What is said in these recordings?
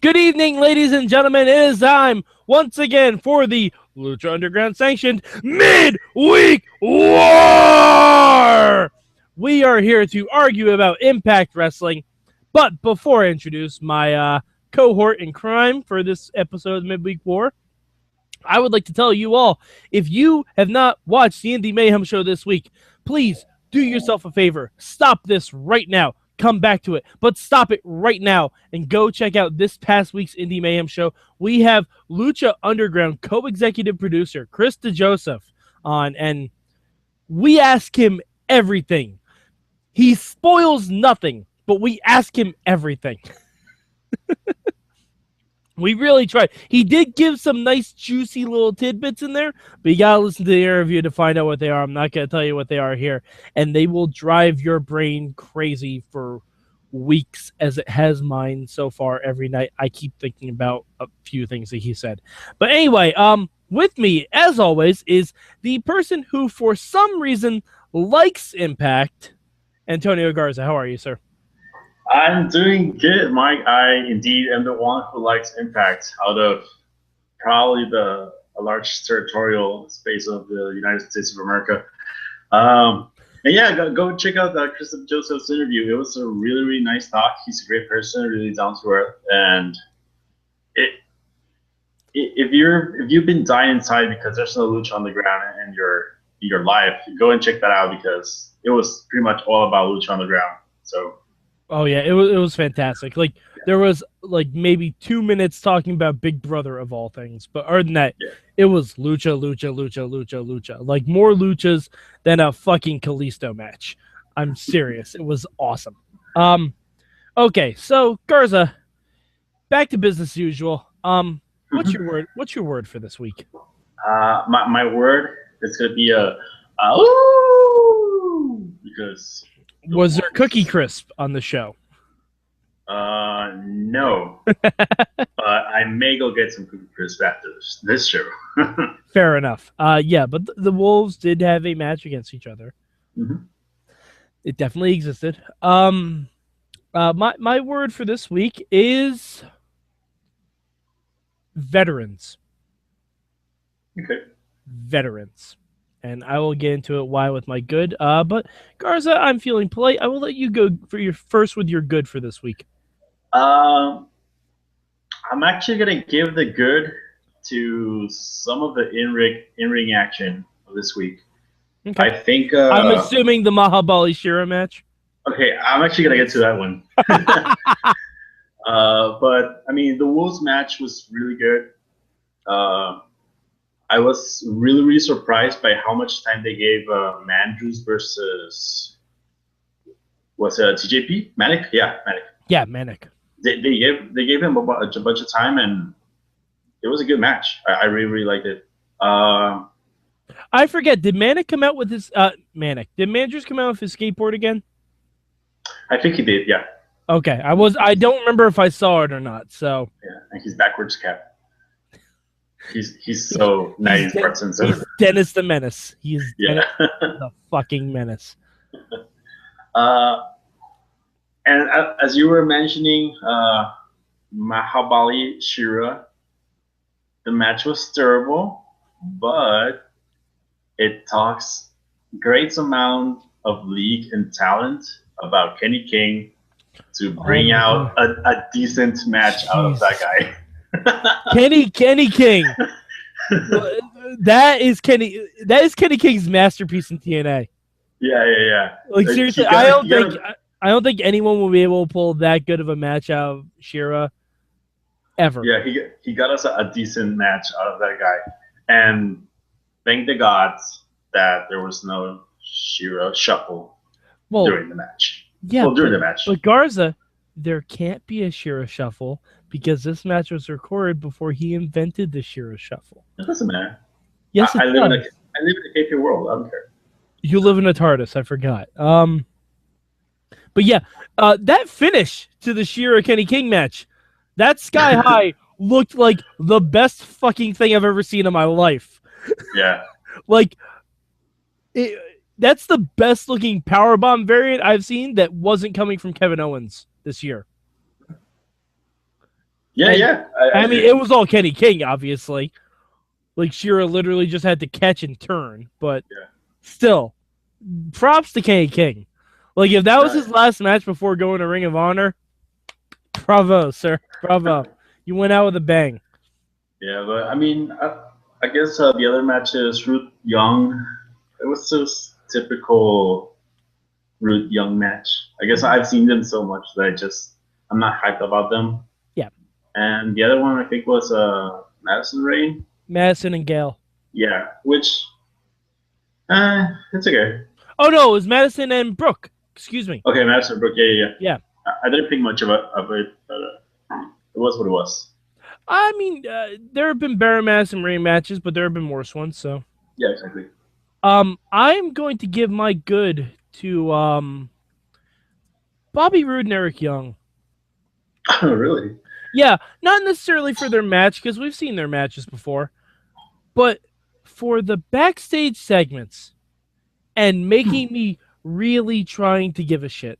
Good evening, ladies and gentlemen. It is time once again for the Lucha Underground sanctioned Midweek War. We are here to argue about Impact Wrestling, but before I introduce my cohort in crime for this episode of Midweek War, I would like to tell you all, if you have not watched the Indie Mayhem show this week, please do yourself a favor. Stop this right now. Come back to it, but stop it right now and go check out this past week's Indie Mayhem show. We have Lucha Underground co-executive producer Chris DeJoseph on, and we ask him everything. He spoils nothing, but we ask him everything. We really tried. He did give some nice, juicy little tidbits in there, but you got to listen to the interview to find out what they are. I'm not going to tell you what they are here, and they will drive your brain crazy for weeks, as it has mine so far every night. I keep thinking about a few things that he said. But anyway, with me, as always, is the person who, for some reason, likes Impact, Antonio Garza. How are you, sir? I'm doing good, Mike. I indeed am the one who likes Impact out of probably a large territorial space of the United States of America. And yeah, go check out Chris Joseph's interview. It was a really, really nice talk. He's a great person, really down to earth. And if you've been dying inside because there's no lucha on the ground in your life, go and check that out because it was pretty much all about lucha on the ground. So. Oh yeah, it was fantastic. Like there was like maybe 2 minutes talking about Big Brother of all things, but other than that, it was lucha. Like more luchas than a fucking Kalisto match. I'm serious. It was awesome. Okay, so Garza, back to business as usual. What's your word? What's your word for this week? My word is gonna be ooh, because. Was there Cookie Crisp on the show? No. But I may go get some Cookie Crisp after this show. Fair enough. Yeah, but the Wolves did have a match against each other. Mm-hmm. It definitely existed. My word for this week is veterans. Okay. Veterans. And I will get into it why with my good. But Garza, I'm feeling polite. I will let you go for your first with your good for this week. I'm actually gonna give the good to some of the in-ring action of this week. Okay. I think I'm assuming the Mahabali Shera match. Okay, I'm actually gonna get to that one. But I mean, the Wolves match was really good. I was really, really surprised by how much time they gave Mandrews versus TJP? Manic? Yeah, Manic. Yeah, Manic. They gave him a bunch of time, and it was a good match. I really, really liked it. I forget. Did Manic come out with his Manic? Did Mandrews come out with his skateboard again? I think he did. Yeah. Okay. I don't remember if I saw it or not. So. Yeah, and he's backwards cap. He's so nice. He's Dennis the Menace. He's Dennis the fucking Menace. And as you were mentioning, Mahabali Shera, the match was terrible, but it talks great amount of league and talent about Kenny King to bring out a decent match out of that guy. Kenny King. That is Kenny King's masterpiece in TNA. Yeah. Like seriously, I don't think anyone will be able to pull that good of a match out of Shera ever. Yeah, he got us a decent match out of that guy. And thank the gods that there was no Shera shuffle during the match. Yeah, during the match. But Garza, there can't be a Shera shuffle because this match was recorded before he invented the Shera shuffle. It doesn't matter. Yes, I live in a KP world. I don't care. You live in a TARDIS. I forgot. But yeah, that finish to the Shera Kenny King match, that Sky High looked like the best fucking thing I've ever seen in my life. Yeah. Like, that's the best looking powerbomb variant I've seen that wasn't coming from Kevin Owens this year. Yeah, And, yeah. I mean, it was all Kenny King, obviously. Like, Shera literally just had to catch and turn. But Yeah. still, props to Kenny King. Like, if that was Right. his last match before going to Ring of Honor, bravo, sir. Bravo. You went out with a bang. Yeah, but I mean, I guess the other matches, Root Young, it was just typical Root Young match. I guess I've seen them so much that I'm not hyped about them. Yeah. And the other one I think was Madison Rayne. Madison and Gale. Yeah, which it's okay. Oh, no, it was Madison and Brooke. Excuse me. Okay, Madison Brooke. Yeah, yeah, yeah. Yeah. I didn't think much of it, but it was what it was. I mean, there have been better Madison Rayne matches, but there have been worse ones, so. Yeah, exactly. I'm going to give my good to Bobby Roode and Eric Young. Oh, really? Yeah, not necessarily for their match, because we've seen their matches before, but for the backstage segments and making me really trying to give a shit.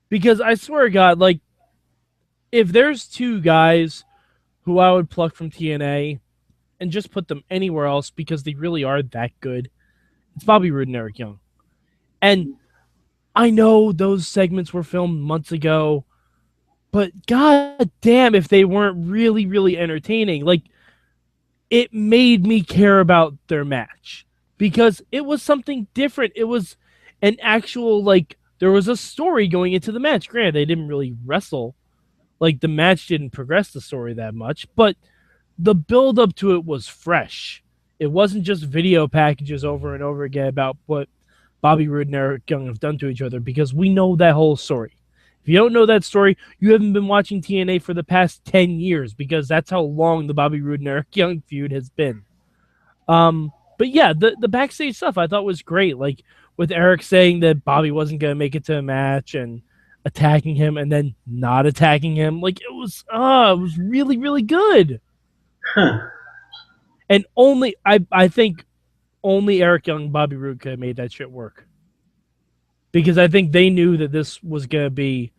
Because I swear to God, like, if there's two guys who I would pluck from TNA and just put them anywhere else because they really are that good, it's Bobby Roode and Eric Young. And I know those segments were filmed months ago, but god damn if they weren't really, really entertaining. Like, it made me care about their match because it was something different. It was an actual, like, there was a story going into the match. Granted, they didn't really wrestle. Like, the match didn't progress the story that much, but the build up to it was fresh. It wasn't just video packages over and over again about what Bobby Roode and Eric Young have done to each other, because we know that whole story. If you don't know that story, you haven't been watching TNA for the past 10 years, because that's how long the Bobby Roode and Eric Young feud has been. But yeah, the backstage stuff I thought was great. Like, with Eric saying that Bobby wasn't going to make it to a match and attacking him and then not attacking him. Like, it was really, really good. Huh. And I think only Eric Young and Bobby Roode could have made that shit work. Because I think they knew that this was going to be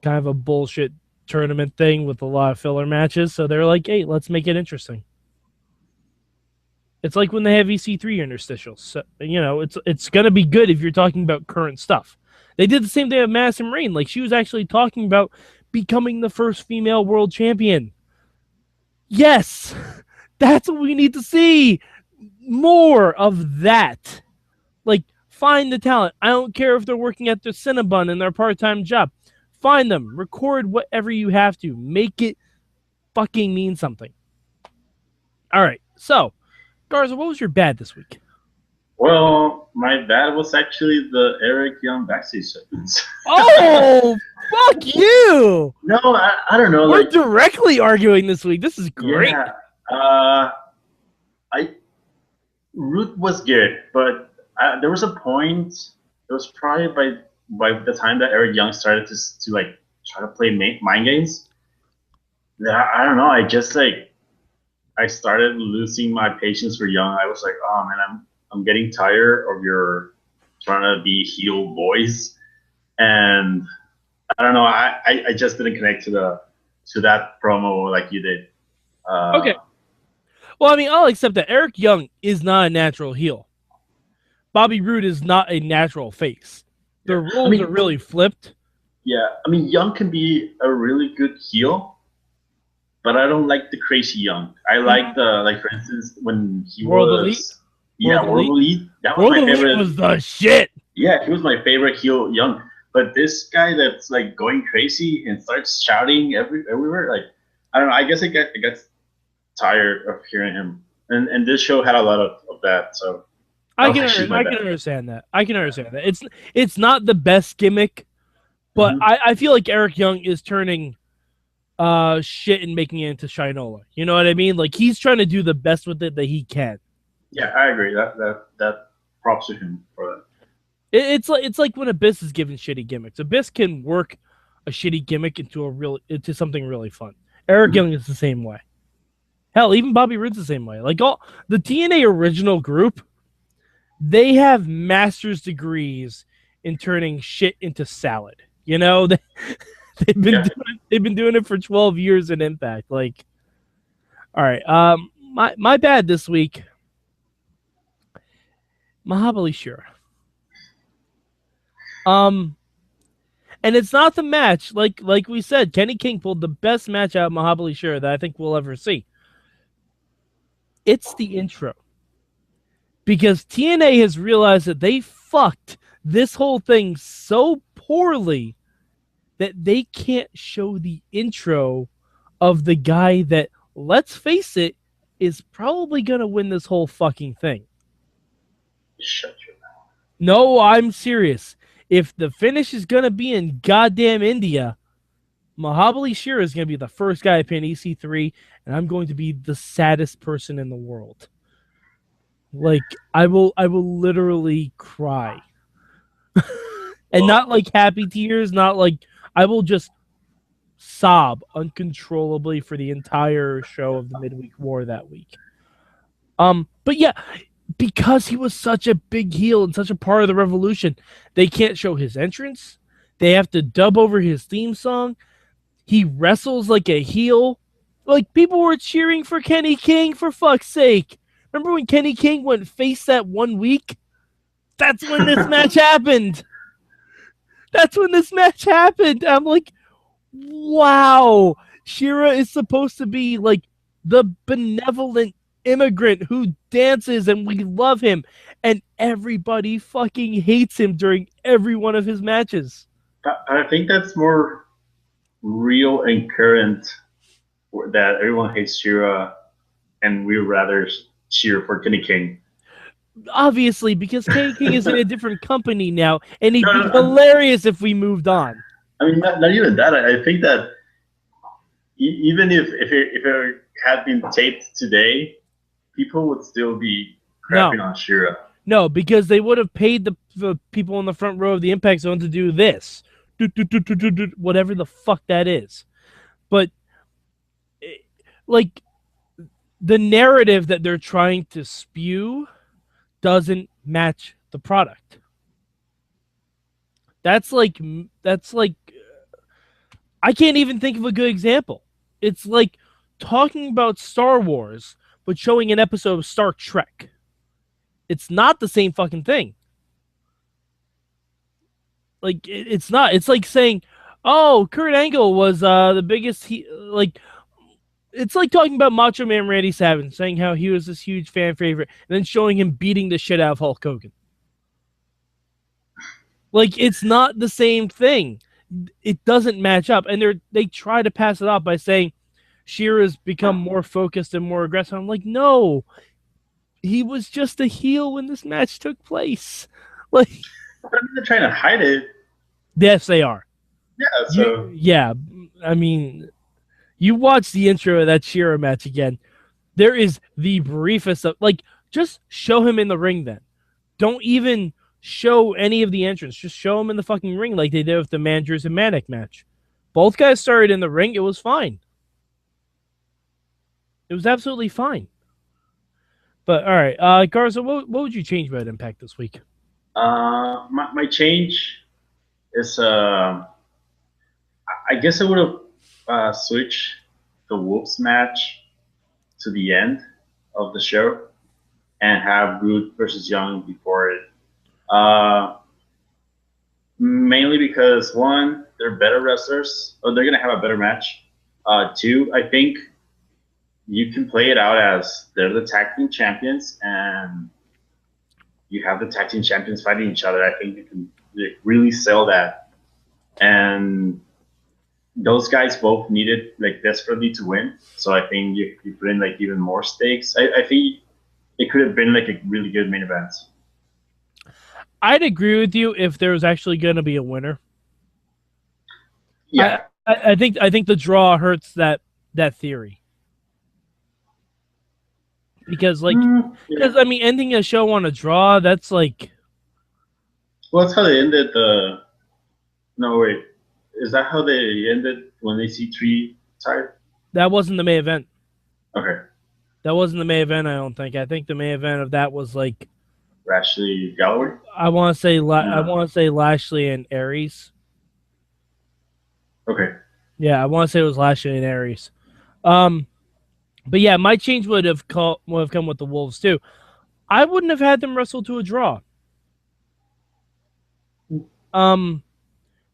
kind of a bullshit tournament thing with a lot of filler matches. So they're like, hey, let's make it interesting. It's like when they have EC3 interstitials. So, you know, it's going to be good if you're talking about current stuff. They did the same thing with Madison Rayne. Like, she was actually talking about becoming the first female world champion. Yes, that's what we need to see. More of that. Like, find the talent. I don't care if they're working at their Cinnabon in their part-time job. Find them. Record whatever you have to. Make it fucking mean something. All right. So, Garza, what was your bad this week? Well, my bad was actually the Eric Young backstage segments. Oh, fuck you! No, I don't know. We're like, directly arguing this week. This is great. Yeah. Root was good, but there was a point. It was probably by the time that Eric Young started to like try to play mind games. That I don't know. I just like I started losing my patience for Young. I was like, oh man, I'm getting tired of your trying to be heel boys, and I don't know. I just didn't connect to that promo like you did. Okay. Well, I mean, I'll accept that Eric Young is not a natural heel. Bobby Roode is not a natural face. The roles are really flipped. Yeah, I mean, Young can be a really good heel, but I don't like the crazy Young. I like for instance, when he World was Elite? World Elite. That was World my Elite favorite. was the shit. Yeah, he was my favorite heel Young. But this guy that's like going crazy and starts shouting everywhere, like I don't know. I guess I got tired of hearing him, and this show had a lot of that. So I can understand that. I can understand that. It's not the best gimmick, but I feel like Eric Young is turning shit and making it into Shinola. You know what I mean? Like, he's trying to do the best with it that he can. Yeah, I agree. That props to him for that. It's like when Abyss is given shitty gimmicks. Abyss can work a shitty gimmick into something really fun. Eric Young is the same way. Hell, even Bobby Roode's the same way. Like, all the TNA original group, they have master's degrees in turning shit into salad. You know, They've been doing it for 12 years in Impact. Like, all right. My bad this week. Mahabali Shera. And it's not the match. Like we said, Kenny King pulled the best match out of Mahabali Shera that I think we'll ever see. It's the intro. Because TNA has realized that they fucked this whole thing so poorly that they can't show the intro of the guy that, let's face it, is probably going to win this whole fucking thing. Shut your mouth. No, I'm serious. If the finish is going to be in goddamn India, Mahabali Shera is going to be the first guy to pin EC3, and I'm going to be the saddest person in the world. Like, I will literally cry. And not like happy tears, not like, I will just sob uncontrollably for the entire show of the Midweek War that week. But yeah, because he was such a big heel and such a part of the Revolution, they can't show his entrance. They have to dub over his theme song. He wrestles like a heel. Like, people were cheering for Kenny King, for fuck's sake. Remember when Kenny King went face that 1 week? That's when this match happened. That's when this match happened. I'm like, wow. Shera is supposed to be like the benevolent immigrant who dances and we love him. And everybody fucking hates him during every one of his matches. I think that's more real and current, that everyone hates Shera and we would rather cheer for Kenny King. Obviously, because Kenny King is in a different company now, and he'd be hilarious if we moved on. I mean, not even that. I think that even if it had been taped today, people would still be crapping on Shera. No, because they would have paid the people in the front row of the Impact Zone to do this. Whatever the fuck that is. But, like, the narrative that they're trying to spew doesn't match the product. That's like I can't even think of a good example. It's like talking about Star Wars but showing an episode of Star Trek. It's not the same fucking thing. Like, it's not. It's like saying, oh, Kurt Angle was the biggest it's like talking about Macho Man Randy Savage, saying how he was this huge fan favorite, and then showing him beating the shit out of Hulk Hogan. Like, it's not the same thing. It doesn't match up. And they try to pass it off by saying Shera's become more focused and more aggressive. I'm like, no. He was just a heel when this match took place. Like, I mean, they're trying to hide it. Yes, they are. Yeah, so... I mean... You watch the intro of that Shera match again. There is the briefest of, like, just show him in the ring then. Don't even show any of the entrance. Just show him in the fucking ring like they did with the Mandrews and Manic match. Both guys started in the ring. It was fine. It was absolutely fine. But, all right. Garza, what would you change about Impact this week? My change is, I guess I would have switch the Wolves match to the end of the show and have Roode versus Young before it. Mainly because, one, they're better wrestlers, or they're going to have a better match. Two, I think you can play it out as they're the tag team champions and you have the tag team champions fighting each other. I think you can really sell that. And those guys both needed, like, desperately to win. So I think you put in, like, even more stakes. I think it could have been, like, a really good main event. I'd agree with you if there was actually going to be a winner. Yeah. I think the draw hurts that theory. Because, like, I mean, ending a show on a draw, that's like... Well, that's how they ended the... No, wait. Is that how they ended when EC3 tied? That wasn't the main event. Okay. That wasn't the main event, I don't think. I think the main event of that was, like... Lashley Galloway? I want to say Lashley and Aries. Okay. Yeah, I want to say it was Lashley and Aries. But yeah, my change would have come with the Wolves too. I wouldn't have had them wrestle to a draw.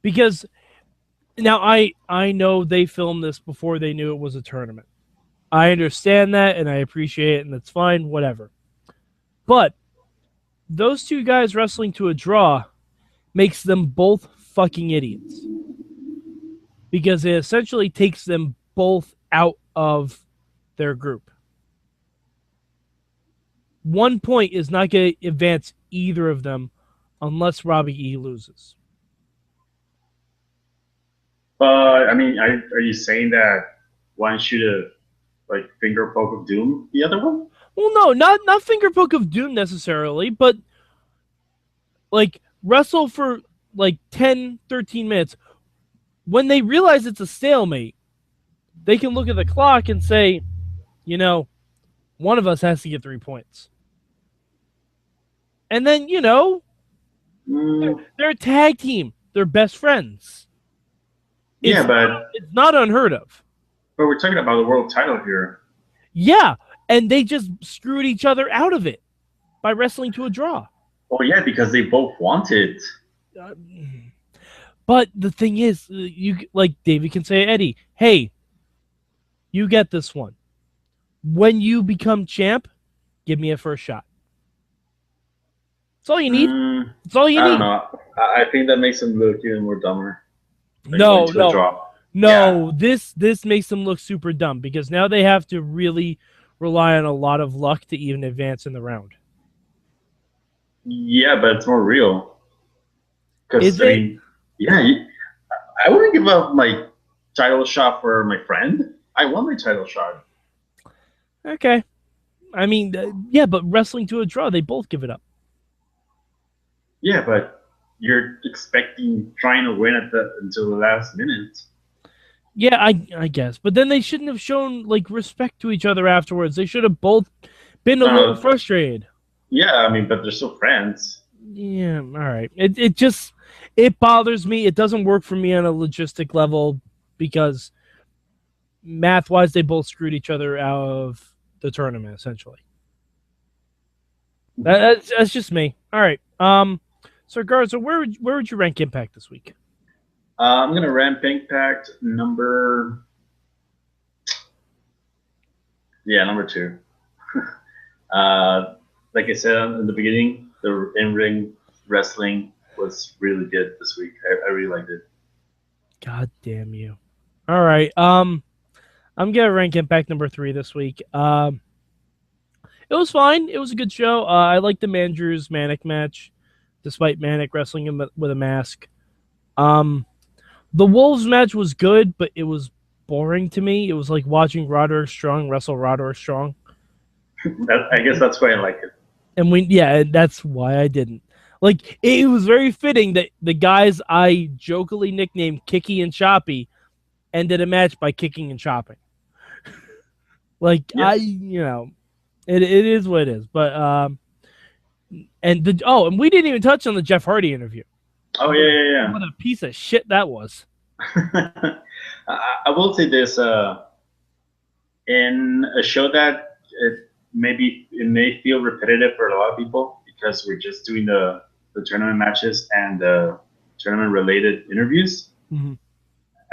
Because now I know they filmed this before they knew it was a tournament. I understand that and I appreciate it and that's fine, whatever. But those two guys wrestling to a draw makes them both fucking idiots. Because it essentially takes them both out of their group. 1 point is not going to advance either of them unless Robbie E loses. I mean, are you saying that one should have like finger poke of doom the other one? Well, no, not finger poke of doom necessarily, but like wrestle for like 10, 13 minutes. When they realize it's a stalemate, they can look at the clock and say, you know, one of us has to get 3 points. And then, they're a tag team. They're best friends. It's not unheard of. But we're talking about the world title here. Yeah, and they just screwed each other out of it by wrestling to a draw. Oh yeah, because they both wanted. But the thing is, you like Davey can say, Eddie, hey, you get this one. When you become champ, give me a first shot. That's all you need. That's all you need. I don't know. I think that makes them look even more dumber. Like no. This makes them look super dumb because now they have to really rely on a lot of luck to even advance in the round. Yeah, but it's more real. Because I mean, I wouldn't give up my title shot for my friend. I want my title shot. Okay. I mean, yeah, but wrestling to a draw, they both give it up. Yeah, but you're trying to win until the last minute. Yeah, I guess. But then they shouldn't have shown like respect to each other afterwards. They should have both been a little frustrated. Yeah, I mean, but they're still friends. Yeah, all right. It bothers me. It doesn't work for me on a logistic level because math-wise, they both screwed each other out of the tournament, essentially. That's just me. All right. So Garza, where would you rank Impact this week? I'm gonna rank Impact number 2. Like I said in the beginning, the in-ring wrestling was really good this week. I really liked it. God damn you! All right. I'm gonna rank Impact number 3 this week. It was fine. It was a good show. I liked the Mandrews Manic match, despite Manic wrestling him with a mask. The Wolves match was good, but it was boring to me. It was like watching Roderick Strong wrestle Roderick Strong. I guess that's why I like it. And that's why I didn't. Like, it was very fitting that the guys I jokingly nicknamed Kicky and Choppy ended a match by kicking and chopping. Like, yeah. It is what it is. But and we didn't even touch on the Jeff Hardy interview. Oh yeah. What a piece of shit that was. I will say this: in a show that it may feel repetitive for a lot of people because we're just doing the tournament matches and the tournament related interviews. Mm-hmm.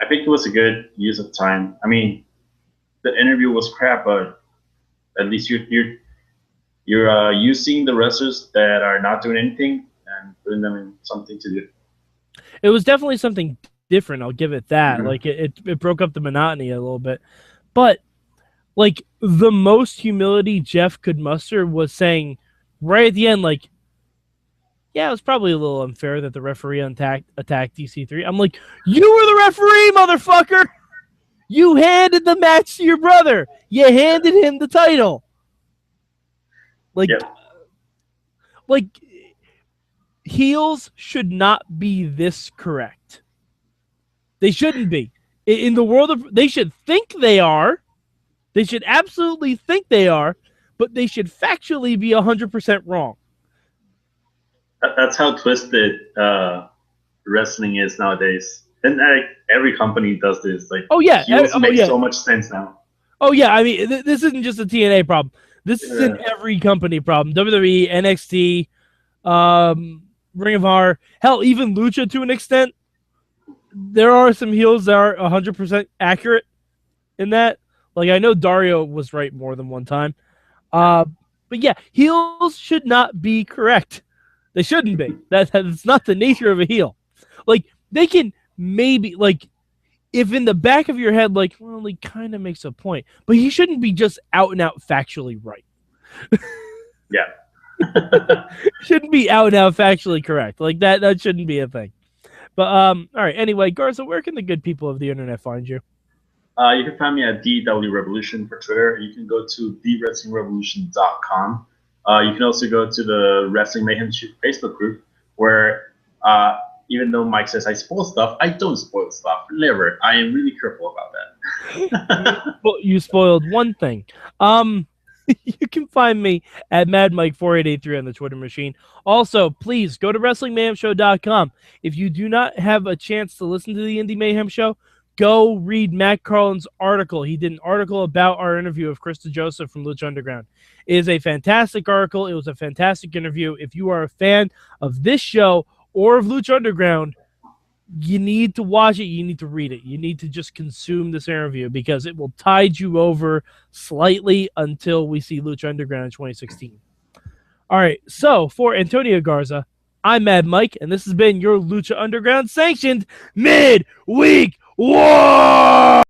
I think it was a good use of time. I mean, the interview was crap, but at least you're using the wrestlers that are not doing anything and putting them in something to do. It was definitely something different. I'll give it that. Mm-hmm. Like it broke up the monotony a little bit, but like the most humility Jeff could muster was saying right at the end, like, yeah, it was probably a little unfair that the referee attacked DC3. I'm like, you were the referee, motherfucker. You handed the match to your brother. You handed him the title. Like, yep. Like, heels should not be this correct. They shouldn't be. In the world of, they should think they are. They should absolutely think they are, but they should factually be 100% wrong. That's how twisted wrestling is nowadays. And every company does this. Like, Oh yeah, heels make so much sense now. Oh yeah, I mean this isn't just a TNA problem. This is an every company problem. WWE, NXT, Ring of Honor, hell, even Lucha to an extent. There are some heels that are 100% accurate in that. Like, I know Dario was right more than one time. But yeah, heels should not be correct. They shouldn't be. That's not the nature of a heel. Like, they can maybe, like, if in the back of your head, like, well, he kind of makes a point, but he shouldn't be just out and out factually right. Yeah. Shouldn't be out and out factually correct. Like, that shouldn't be a thing. But all right. Anyway, Garza, where can the good people of the internet find you? You can find me at DW Revolution for Twitter. You can go to thewrestlingrevolution.com. You can also go to the Wrestling Mayhem Facebook group, where even though Mike says I spoil stuff, I don't spoil stuff. Never. I am really careful about that. You spoiled one thing. You can find me at MadMike4883 on the Twitter machine. Also, please go to WrestlingMayhemShow.com. If you do not have a chance to listen to the Indie Mayhem Show, go read Matt Carlin's article. He did an article about our interview of Krista Joseph from Lucha Underground. It is a fantastic article. It was a fantastic interview. If you are a fan of this show or of Lucha Underground, you need to watch it. You need to read it. You need to just consume this interview because it will tide you over slightly until we see Lucha Underground in 2016. All right. So for Antonio Garza, I'm Mad Mike, and this has been your Lucha Underground sanctioned midweek war.